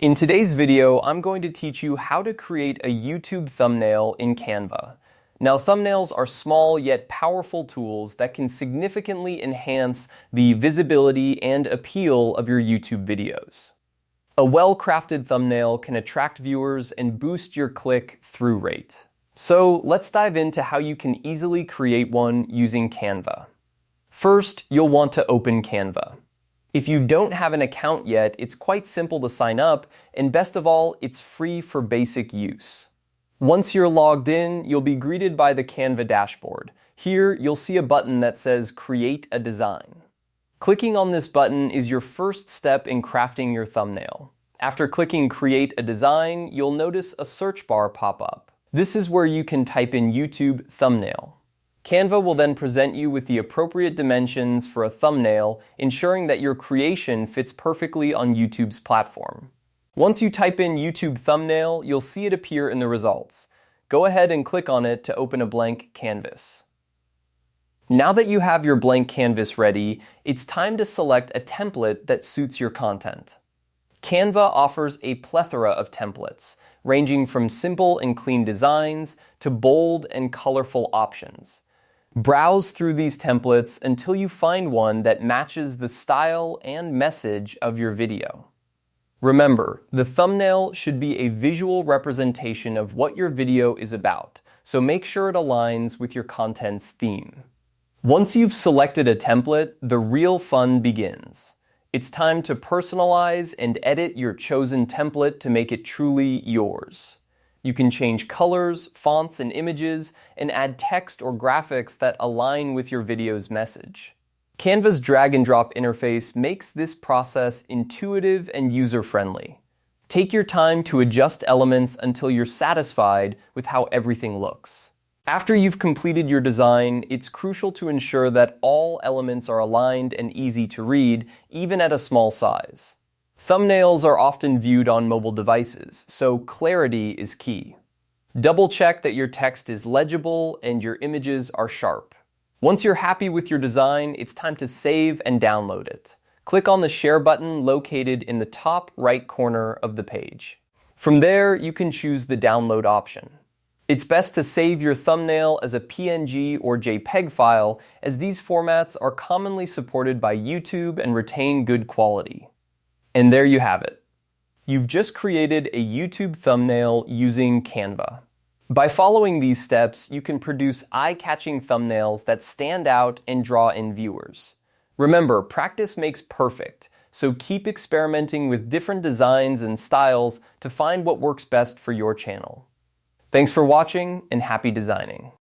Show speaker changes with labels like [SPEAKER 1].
[SPEAKER 1] In today's video, I'm going to teach you how to create a YouTube thumbnail in Canva. Now, thumbnails are small yet powerful tools that can significantly enhance the visibility and appeal of your YouTube videos. A well-crafted thumbnail can attract viewers and boost your click-through rate. So let's dive into how you can easily create one using Canva. First, you'll want to open Canva. If you don't have an account yet, it's quite simple to sign up, and best of all, it's free for basic use. Once you're logged in, you'll be greeted by the Canva dashboard. Here, you'll see a button that says Create a Design. Clicking on this button is your first step in crafting your thumbnail. After clicking Create a Design, you'll notice a search bar pop up. This is where you can type in YouTube thumbnail. Canva will then present you with the appropriate dimensions for a thumbnail, ensuring that your creation fits perfectly on YouTube's platform. Once you type in YouTube thumbnail, you'll see it appear in the results. Go ahead and click on it to open a blank canvas. Now that you have your blank canvas ready, it's time to select a template that suits your content. Canva offers a plethora of templates, ranging from simple and clean designs to bold and colorful options. Browse through these templates until you find one that matches the style and message of your video. Remember, the thumbnail should be a visual representation of what your video is about, so make sure it aligns with your content's theme. Once you've selected a template, the real fun begins. It's time to personalize and edit your chosen template to make it truly yours. You can change colors, fonts, and images, and add text or graphics that align with your video's message. Canva's drag and drop interface makes this process intuitive and user-friendly. Take your time to adjust elements until you're satisfied with how everything looks. After you've completed your design, it's crucial to ensure that all elements are aligned and easy to read, even at a small size. Thumbnails are often viewed on mobile devices, so clarity is key. Double check that your text is legible and your images are sharp. Once you're happy with your design, it's time to save and download it. Click on the Share button located in the top right corner of the page. From there, you can choose the download option. It's best to save your thumbnail as a PNG or JPEG file, as these formats are commonly supported by YouTube and retain good quality. And there you have it. You've just created a YouTube thumbnail using Canva. By following these steps, you can produce eye-catching thumbnails that stand out and draw in viewers. Remember, practice makes perfect, so keep experimenting with different designs and styles to find what works best for your channel. Thanks for watching, and happy designing.